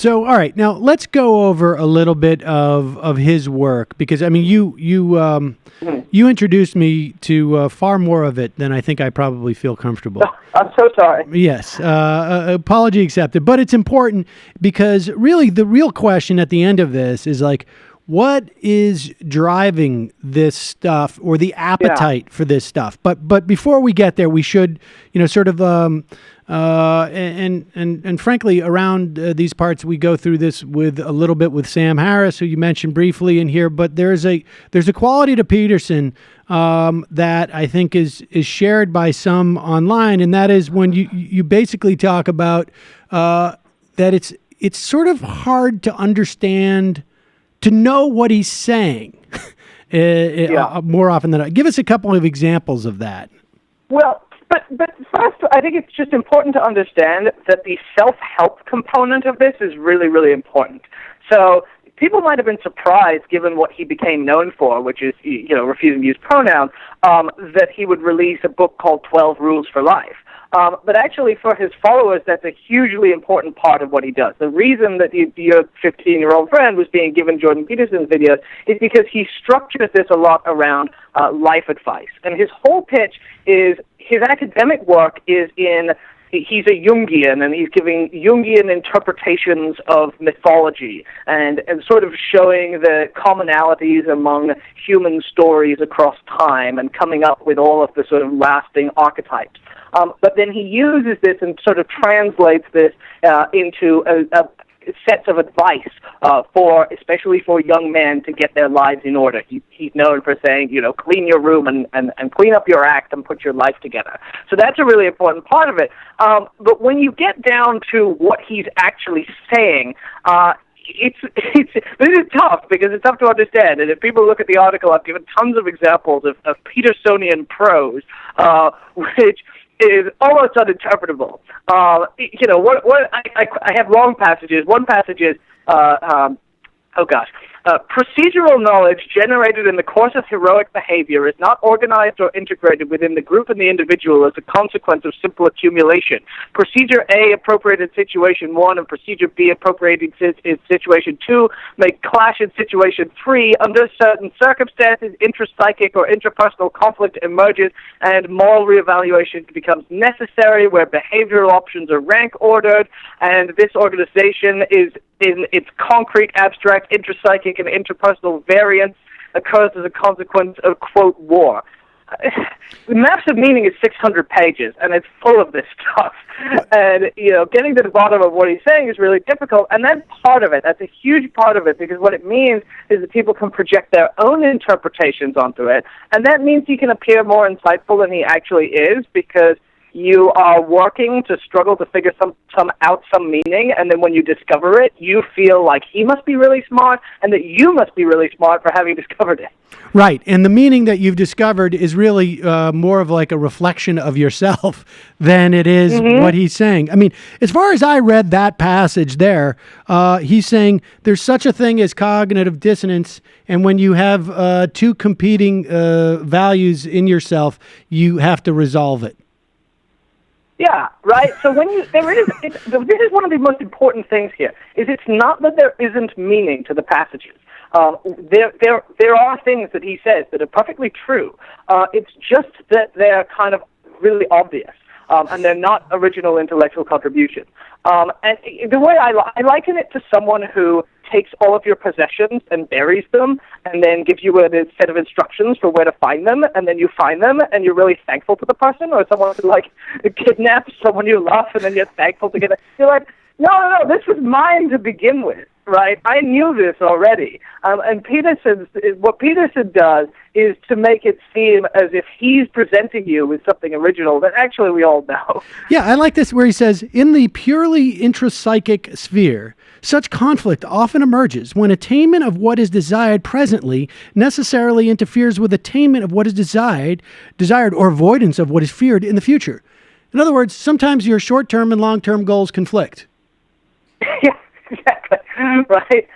So, all right, now let's go over a little bit of his work, because I mean, you introduced me to far more of it than I think I probably feel comfortable. I'm so sorry. Yes, apology accepted. But it's important because really the real question at the end of this is like, what is driving this stuff, or the appetite for this stuff? But before we get there, we should, sort of and frankly, around these parts, we go through this with a little bit with Sam Harris, who you mentioned briefly in here. But there's a quality to Peterson that I think is shared by some online, and that is when you basically talk about that it's sort of hard to understand, to know what he's saying more often than not. Give us a couple of examples of that. Well, but first, I think it's just important to understand that the self-help component of this is really, really important. So people might have been surprised, given what he became known for, which is, refusing to use pronouns, that he would release a book called 12 Rules for Life. But actually, for his followers, that's a hugely important part of what he does. The reason that your 15-year-old friend was being given Jordan Peterson's videos is because he structures this a lot around life advice. And his whole pitch is, his academic work is he's a Jungian, and he's giving Jungian interpretations of mythology and sort of showing the commonalities among human stories across time and coming up with all of the sort of lasting archetypes. But then he uses this and sort of translates this into a sets of advice especially for young men to get their lives in order. He's known for saying, clean your room and clean up your act and put your life together. So that's a really important part of it. But when you get down to what he's actually saying, this is tough because it's tough to understand. And if people look at the article, I've given tons of examples of Petersonian prose, which is almost uninterpretable. I have long passages. One passage is, procedural knowledge generated in the course of heroic behavior is not organized or integrated within the group and the individual as a consequence of simple accumulation. Procedure A appropriated situation 1 and procedure B appropriated in situation 2 may clash in situation 3. Under certain circumstances, intrapsychic or interpersonal conflict emerges and moral reevaluation becomes necessary where behavioral options are rank ordered, and this organization is in its concrete, abstract, intrapsychic, and interpersonal variance occurs as a consequence of, quote, war. The Maps of Meaning is 600 pages, and it's full of this stuff. And, getting to the bottom of what he's saying is really difficult, and that's part of it. That's a huge part of it, because what it means is that people can project their own interpretations onto it, and that means he can appear more insightful than he actually is, because you are working to struggle to figure some meaning, and then when you discover it, you feel like he must be really smart, and that you must be really smart for having discovered it. Right, and the meaning that you've discovered is really more of like a reflection of yourself than it is what he's saying. I mean, as far as I read that passage there, he's saying there's such a thing as cognitive dissonance, and when you have two competing values in yourself, you have to resolve it. Yeah, right. So this is one of the most important things here. Is it's not that there isn't meaning to the passages. There are things that he says that are perfectly true. It's just that they're kind of really obvious, and they're not original intellectual contributions. And the way I liken it to someone who takes all of your possessions and buries them, and then gives you a set of instructions for where to find them, and then you find them, and you're really thankful to the person, or someone who kidnaps someone you love, and then you're thankful to get it. You're like, no, this was mine to begin with, right? I knew this already. And what Peterson does is to make it seem as if he's presenting you with something original that actually we all know. Yeah, I like this where he says, in the purely intrapsychic sphere, such conflict often emerges when attainment of what is desired presently necessarily interferes with attainment of what is desired or avoidance of what is feared in the future. In other words, sometimes your short-term and long-term goals conflict. Yeah, exactly. Right.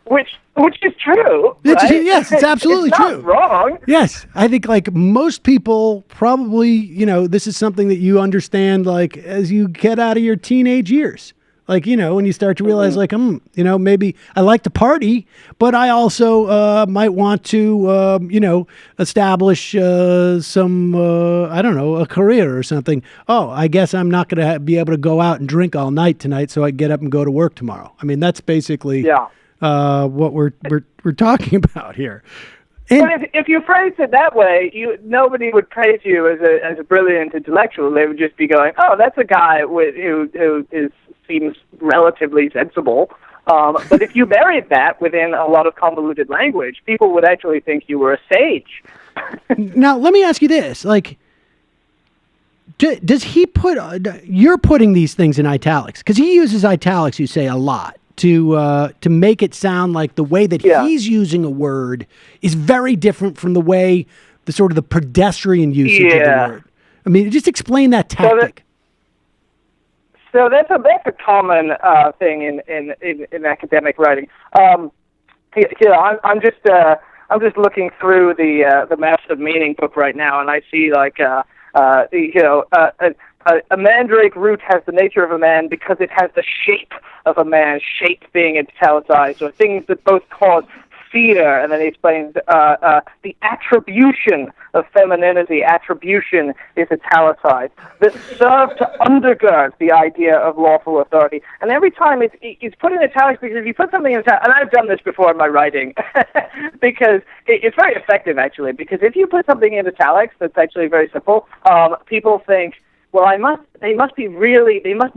Which is true, right? Yes, it's absolutely it's true. Not wrong. Yes, I think most people probably, this is something that you understand as you get out of your teenage years. Like, when you start to realize, like, maybe I like to party, but I also might want to, establish some, I don't know, a career or something. Oh, I guess I'm not going to be able to go out and drink all night tonight, so I get up and go to work tomorrow. I mean, that's basically what we're talking about here. But if you phrase it that way, nobody would praise you as a brilliant intellectual. They would just be going, "Oh, that's a guy who seems relatively sensible." But if you buried that within a lot of convoluted language, people would actually think you were a sage. Now, let me ask you this: like, does he put? You're putting these things in italics because he uses italics. You say a lot. To make it sound like the way that he's using a word is very different from the way the sort of the pedestrian usage of the word. I mean, just explain that tactic. So that's a common thing in academic writing. I'm just looking through the Maps of Meaning book right now, and I see like a mandrake root has the nature of a man because it has the shape of a man, shape being italicized, or things that both cause fear, and then he explains the attribution of femininity. Attribution is italicized, that serve to undergird the idea of lawful authority. And every time it's put in italics, because if you put something in italics, and I've done this before in my writing, because it's very effective, actually, because if you put something in italics that's actually very simple, people think, well, they must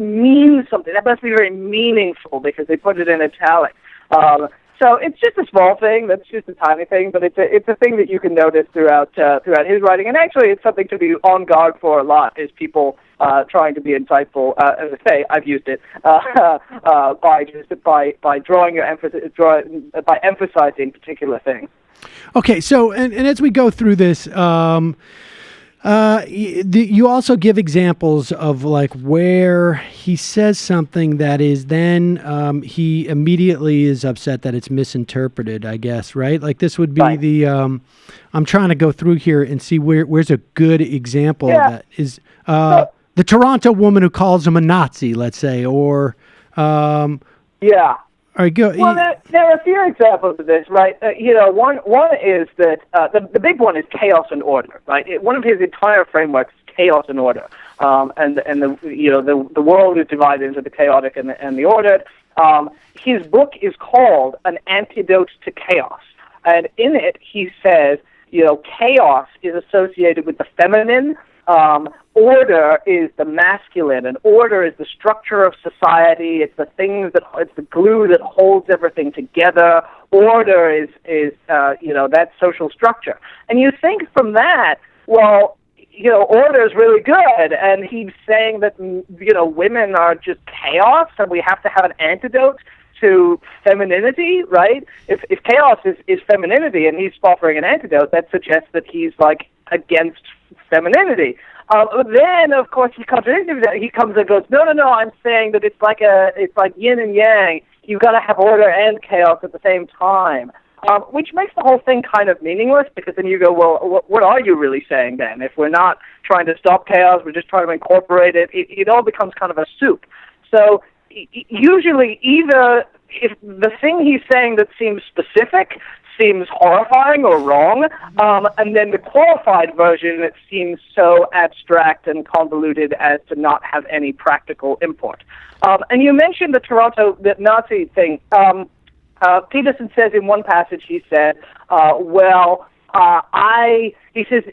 mean something. That must be very meaningful because they put it in italics. So it's just a small thing. That's just a tiny thing, but it's a thing that you can notice throughout his writing. And actually, it's something to be on guard for a lot. Is people trying to be insightful? As I say, I've used it by drawing your emphasis, by emphasizing particular things. Okay, so and as we go through this. You also give examples of like where he says something that is then he immediately is upset that it's misinterpreted, I guess, right? Like this would be the I'm trying to go through here and see where's a good example of that is the Toronto woman who calls him a Nazi, let's say, or All right, go. Well, there are a few examples of this, right? One is that the big one is chaos and order, right? One of his entire frameworks is chaos and order, and the world is divided into the chaotic and the ordered. His book is called An Antidote to Chaos, and in it he says, chaos is associated with the feminine. Order is the masculine, and order is the structure of society. It's it's the glue that holds everything together. Order is that social structure. And you think from that, well, order is really good, and he's saying that women are just chaos, and we have to have an antidote to femininity, right? If chaos is femininity, and he's offering an antidote, that suggests that he's like against femininity. But then, of course, he contradicts that. He comes and goes, no, I'm saying that it's like yin and yang. You've got to have order and chaos at the same time, which makes the whole thing kind of meaningless, because then you go, well, what are you really saying then? If we're not trying to stop chaos, we're just trying to incorporate it, it all becomes kind of a soup. So usually either if the thing he's saying that seems specific seems horrifying or wrong, and then the qualified version that seems so abstract and convoluted as to not have any practical import. And you mentioned the Nazi thing. Peterson says in one passage, he said, he says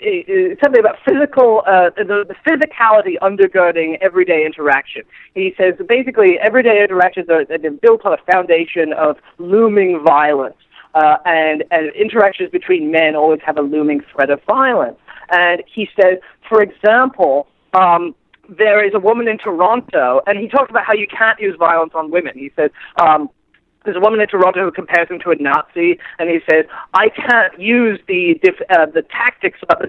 something about the physicality undergirding everyday interaction. He says basically everyday interactions are built on a foundation of looming violence. And interactions between men always have a looming threat of violence. And he says, for example, there is a woman in Toronto, and he talks about how you can't use violence on women. He says, there's a woman in Toronto who compares him to a Nazi, and he says, I can't use the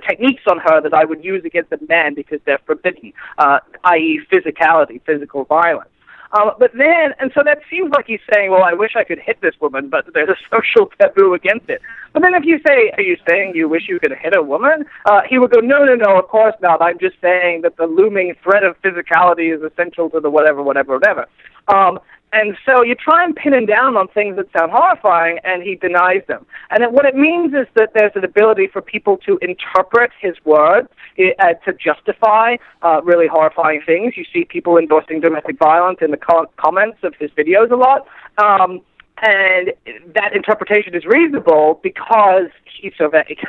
techniques on her that I would use against a man because they're forbidden, i.e. physicality, physical violence. But then, and so that seems like he's saying, well, I wish I could hit this woman, but there's a social taboo against it. But then if you say, are you saying you wish you could hit a woman? He would go, no, of course not. I'm just saying that the looming threat of physicality is essential to the whatever. And so you try and pin him down on things that sound horrifying, and he denies them. And what it means is that there's an ability for people to interpret his words to justify really horrifying things. You see people endorsing domestic violence in the comments of his videos a lot. And that interpretation is reasonable because he's so vague.